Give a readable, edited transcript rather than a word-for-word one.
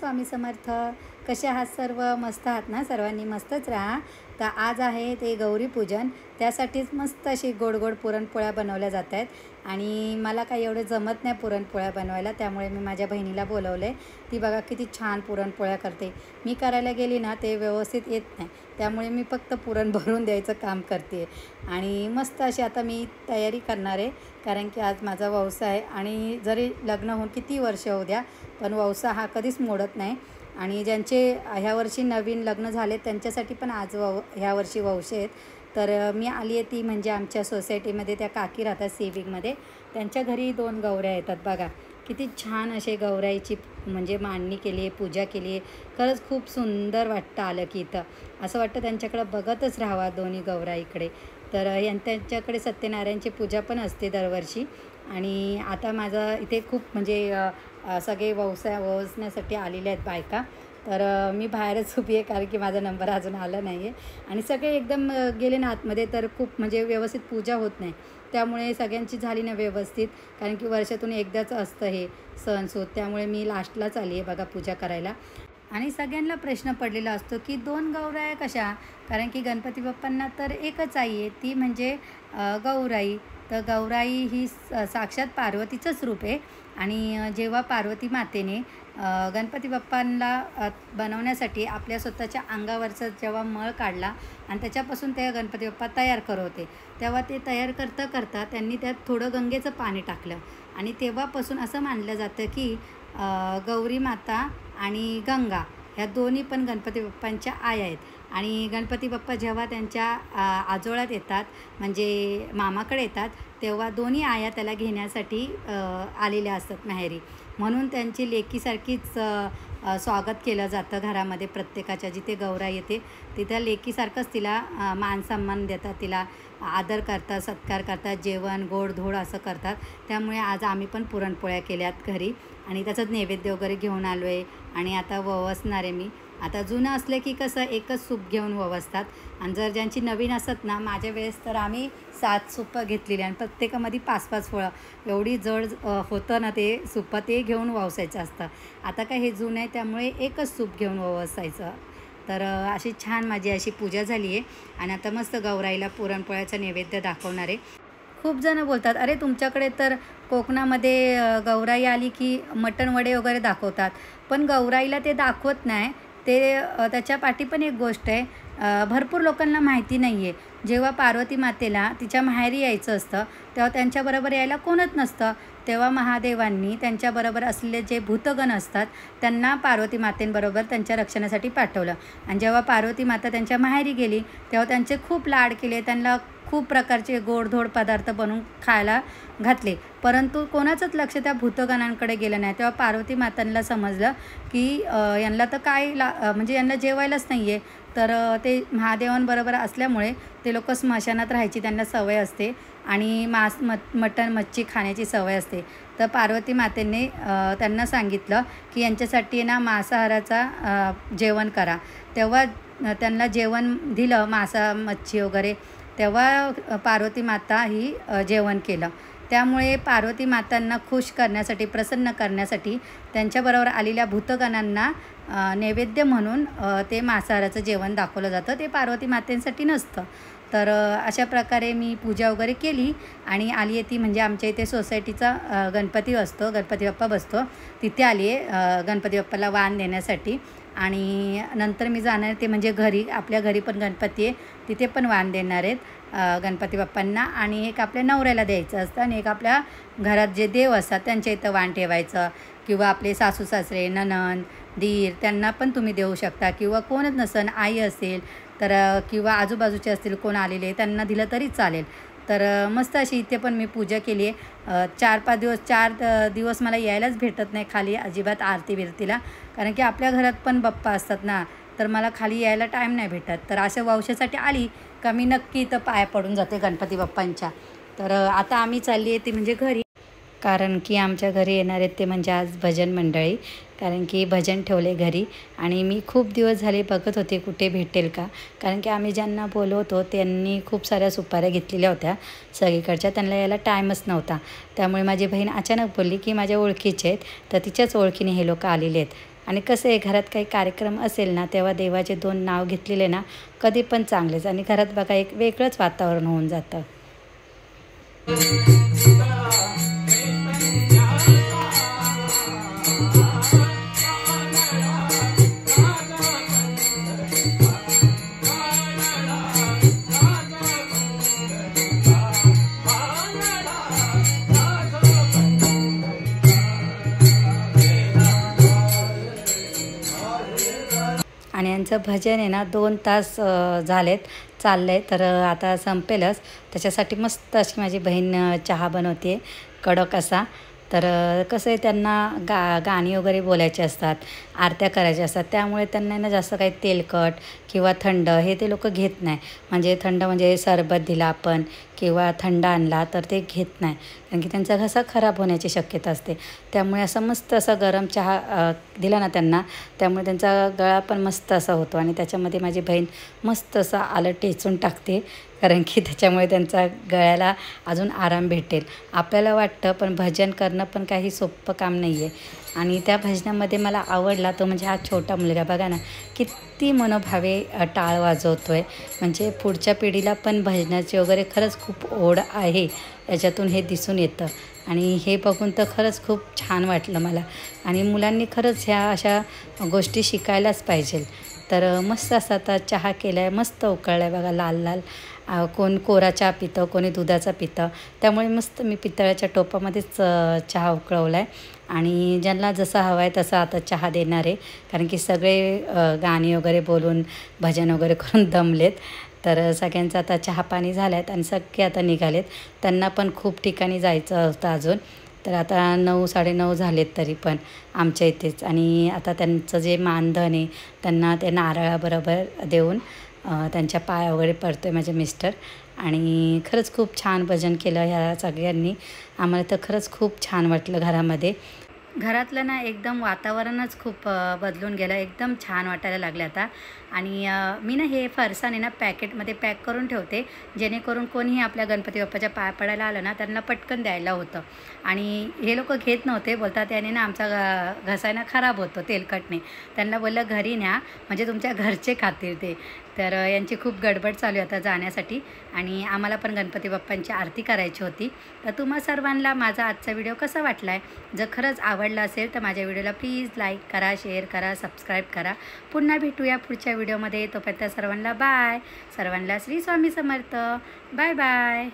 स्वामी समर्थ. कसे आहात सर्व? मस्त आहात ना? सर्वांनी मस्तच राहा. तर आज आहे ते गौरीपूजन, त्यासाठीच मस्त अशी गोड गोड पुरणपोळ्या बनवल्या जात आहेत. आणि मला काही एवढं जमत नाही पुरणपोळ्या बनवायला, त्यामुळे मी माझ्या बहिणीला बोलवले. ती बघा किती छान पुरणपोळ्या करते. मी करायला गेली ना ते व्यवस्थित येत नाही, त्यामुळे मी फक्त पुरण भरून द्यायचं काम करते. आणि मस्त अशी आता मी तयारी करणार आहे, कारण की आज माझा वौसा आहे. आणि जरी लग्न होऊन किती वर्ष होऊ द्या, पण वौसा हा कधीच मोडत नाही. आणि ज्यांचे ह्या वर्षी नवीन लग्न झाले त्यांच्यासाठी पण आज ह्या वर्षी वौसे आहेत. तर मी आली आहे ती म्हणजे आमच्या सोसायटीमध्ये त्या काकी राहतात सिविकमध्ये, त्यांच्या घरी 2 गौऱ्या येतात. बघा किती छान असे गौराईची म्हणजे मांडणी केली आहे, पूजा केली आहे. खरंच खूप सुंदर वाटतं आलं की इथं असं वाटतं त्यांच्याकडं बघतच राहावा दोन्ही गौरा इकडे. तर त्यांच्याकडे सत्यनारायणची पूजा पण असते दरवर्षी. आणि आता माझं इथे खूप म्हणजे सगळे वसण्यासाठी आलेले आहेत बायका. तर मी बाहेरच उभी आहे, कारण की माझा नंबर अजून आला नाही आहे. आणि सगळे एकदम गेले ना आतमध्ये, तर खूप म्हणजे व्यवस्थित पूजा होत नाही. त्यामुळे सगळ्यांची झाली ना व्यवस्थित, कारण की वर्षातून एकदाच असतं हे सणसूद. त्यामुळे मी लास्टलाच आली आहे बघा पूजा करायला. आणि सगळ्यांना प्रश्न पडलेला असतो की 2 गौराया कशा? कारण की गणपती बाप्पांना तर एकच आई आहे, ती म्हणजे गौराई. तर गौराई ही साक्षात पार्वतीचंच रूप आहे. आणि जेव्हा पार्वती मातेने गणपती बाप्पांना बनवण्यासाठी आपल्या स्वतःच्या अंगावरचा जेव्हा मळ काढला आणि त्याच्यापासून त्या गणपती बाप्पा तयार करत होते, तेव्हा ते तयार करता करता त्यांनी त्यात थोडं गंगेचं पाणी टाकलं. आणि तेव्हापासून असं मानलं जातं की गौरी माता आणि गंगा ह्या दोन्ही पण गणपती बाप्पांच्या आया आहेत. आणि गणपती बाप्पा जेव्हा त्यांच्या आजोळ्यात येतात, म्हणजे मामाकडे येतात, तेव्हा दोन्ही आया त्याला घेण्यासाठी आलेल्या असतात माहेरी. म्हणून त्यांची लेकीसारखीच स्वागत केलं जातं घरामध्ये प्रत्येकाच्या. जिथे गौरा येते तिथं लेकीसारखंच तिला मान सन्मान देतात, तिला आदर करतात, सत्कार करतात, जेवण गोडधोड असं करतात. त्यामुळे आज आम्ही पण पुरणपोळ्या केल्यात घरी आणि त्याचाच नैवेद्य वगैरे घेऊन आलो आहे. आणि आता ववसणार आहे मी. आता जुनं असलं की कसं एकच सूप घेऊन ववसतात. आणि जर ज्यांची नवीन असत ना, माझ्या वेळेस तर आम्ही 7 सूपं घेतलेली आणि प्रत्येकामध्ये 5-5 फळं. एवढी जड होतं ना ते सूपं, ते घेऊन ववसायचं असतं. आता काय हे जुनं आहे, त्यामुळे एकच सूप घेऊन ववसायचं. तर अशी छान माझी अशी पूजा झाली आहे. आणि आता मस्त गौराईला पुरणपोळ्याचा नैवेद्य दाखवणार आहे. खूप जणं बोलतात, अरे तुमच्याकडे तर कोकणामध्ये गौराई आली की मटण वडे वगैरे दाखवतात, पण गौराईला ते दाखवत नाही. ते त्याच्या पाठी पण एक गोष्ट आहे, भरपूर लोकांना माहिती नाही आहे. जेव्हा पार्वती मातेला तिच्या माहेरी यायचं असतं, तेव्हा त्यांच्याबरोबर यायला कोणच नसतं. तेव्हा महादेवांनी त्यांच्याबरोबर असलेले जे भूतगण असतात त्यांना पार्वती मातेंबरोबर त्यांच्या रक्षणासाठी पाठवलं. आणि जेव्हा पार्वती माता त्यांच्या माहेरी गेली, तेव्हा त्यांचे खूप लाड केले, त्यांना खूप प्रकारचे गोडधोड पदार्थ बनवून खायला घातले. परंतु कोणाचंच लक्ष त्या भूतगणांकडे गेलं नाही. तेव्हा पार्वती मातांना समजलं की यांना तर काय म्हणजे यांना जेवायलाच नाही आहे. तर ते महादेवांबरोबर असल्यामुळे ते लोक स्मशानात राहायची त्यांना सवय असते आणि मटण मच्छी खाण्याची सवय असते. तर पार्वती मातेने त्यांना सांगितलं की यांच्यासाठी ना मांसाहाराचा जेवण करा. तेव्हा त्यांना जेवण दिलं, मांसा मच्छी वगैरे. तेव्हा पार्वती माता ही जेवण केलं. त्यामुळे पार्वती मातांना खुश करण्यासाठी, प्रसन्न करण्यासाठी त्यांच्याबरोबर आलेल्या भूतगणांना नैवेद्य म्हणून ते मांसाहाराचं जेवण दाखवलं जातं. ते पार्वती मातेंसाठी नसतं. तर अशा प्रकारे मी पूजा वगैरे केली आणि आली आहे ती म्हणजे आमच्या इथे सोसायटीचा गणपती असतो, गणपती बाप्पा बसतो, तिथे आली आहे गणपती बाप्पाला वाण देण्यासाठी. आणि नंतर मी जाणार ते म्हणजे घरी, आपल्या घरी पण गणपती आहे, तिथे पण वाण देणार आहेत गणपती बाप्पांना. आणि एक आपल्या नवऱ्याला द्यायचं असतं आणि एक आपल्या घरात जे देव असतात त्यांच्या इथं वाण ठेवायचं. किंवा आपले सासू सासरे, नणंद, दीर त्यांना पण तुम्ही देऊ शकता. किंवा कोणच नसन, आई असेल तर, किंवा आजूबाजूचे असतील कोण आलेले, त्यांना दिलं तरी चालेल. तर मस्त अशी इथे पण मी पूजा केली आहे. 4 दिवस मला यायलाच भेटत नाही खाली अजिबात आरती बिरतीला, कारण की आपल्या घरात पण बाप्पा असतात ना, तर मला खाली यायला टाईम नाही भेटत. तर अशा वंशासाठी आली का मी नक्की इथं पाया पडून जाते गणपती बाप्पांच्या. तर आता आम्ही चालली आहे ती म्हणजे घरी, कारण की आमच्या घरी येणार आहेत ते म्हणजे आज भजन मंडळी. कारण की भजन ठेवले घरी आणि मी खूप दिवस झाले बघत होते कुठे भेटेल का. कारण की आम्ही ज्यांना बोलवतो त्यांनी खूप साऱ्या सुपाऱ्या घेतलेल्या होत्या सगळीकडच्या, त्यांना यायला टाईमच नव्हता. त्यामुळे माझी बहीण अचानक बोलली की माझ्या ओळखीचे आहेत, तर तिच्याच ओळखीने हे लोक आलेले आहेत. आणि कसं आहे घरात काही कार्यक्रम असेल ना तेव्हा देवाचे 2 नाव घेतलेले ना कधी पण चांगलेच आणि घरात बघा एक वेगळंच वातावरण होऊन जातं. आणि यांचं भजन आहे ना 2 तास झालेत चाललंय, तर आता संपेलच. त्याच्यासाठी मस्त अशी माझी बहीण चहा बनवते कडक असा. तर कसं आहे त्यांना गाणी वगैरे बोलायचे असतात, आरत्या करायच्या असतात, त्यामुळे त्यांना ना जास्त काही तेलकट किंवा थंड हे ते लोक घेत नाही. म्हणजे थंड म्हणजे सरबत दिला आपण किंवा थंड आणला तर ते घेत नाही, कारण की त्यांचा घसा खराब होण्याची शक्यता असते. त्यामुळे असं मस्त असा गरम चहा दिला ना त्यांना, त्यामुळे त्यांचा गळा पण मस्त असा होतो. आणि त्याच्यामध्ये माझी बहीण मस्त असं आलं टेचून टाकते, कारण की त्याच्यामुळे त्यांचा गळ्याला अजून आराम भेटेल. आपल्याला वाटतं पण भजन करणं पण काही सोपं काम नाही आहे. आणि त्या भजनामध्ये मला आवडला तो म्हणजे हा छोटा मुलगा बघा ना किती मनोभावे टाळ वाजवतो आहे. म्हणजे पुढच्या पिढीला पण भजनाची वगैरे खरंच खूप ओढ आहे, याच्यातून हे दिसून येतं. आणि हे बघून तर खरंच खूप छान वाटलं मला. आणि मुलांनी खरंच ह्या अशा गोष्टी शिकायलाच पाहिजे. तर मस्त असा आता चहा केला आहे, मस्त उकळला आहे बघा लाल लाल. कोण कोरा चहा पितं, कोणी दुधाचा पितं. त्यामुळे मस्त मी पितळ्याच्या टोपामध्येच चहा उकळवला आहे. आणि ज्यांना जसा हवा आहे तसा आता चहा देणार आहे, कारण की सगळे गाणी वगैरे बोलून भजन वगैरे करून दमलेत. तर सगळ्यांचं आता चहापाणी झालं आहेत आणि सगळे आता निघालेत. त्यांना पण खूप ठिकाणी जायचं होतं अजून. तर आता 9 साडेनऊ झालेत तरी पण आमच्या इथेच. आणि आता त्यांचं जे मानधन आहे त्यांना ते नारळाबरोबर देऊन त्यांच्या पाया वगैरे पडतो आहे माझे मिस्टर. आणि खरंच खूप छान भजन केलं ह्या सगळ्यांनी. आम्हाला तर खरंच खूप छान वाटलं घरामध्ये. घरातलं ना एकदम वातावरणच खूप बदलून गेलं, एकदम छान वाटायला लागलं आता. आणि मी ना हे फरसाण आहे ना पॅकेटमध्ये पॅक करून ठेवते, जेणेकरून कोणीही आपल्या गणपती बाप्पाच्या पाया पडायला आलं ना त्यांना पटकन द्यायला होतं. आणि हे लोक घेत नव्हते, बोलतात याने ना आमचा घसा ना खराब होतो तेलकटने. त्यांना बोललं घरी न्या, म्हणजे तुमच्या घरचे खातील ते. तर यांची खूप गडबड चालू आहे आता जाण्यासाठी. आणि आम्हाला पण गणपती बाप्पांची आरती करायची होती. तर तुम्हा सर्वांना माझा आजचा व्हिडिओ कसा वाटला आहे, जर खरंच आवडला असेल तर माझ्या व्हिडिओला प्लीज लाईक करा, शेअर करा, सबस्क्राईब करा. पुन्हा भेटूया पुढच्या व्हिडिओमध्ये. तोपर्यंत सर्वांना बाय. सर्वांना श्री स्वामी समर्थ. Bye bye.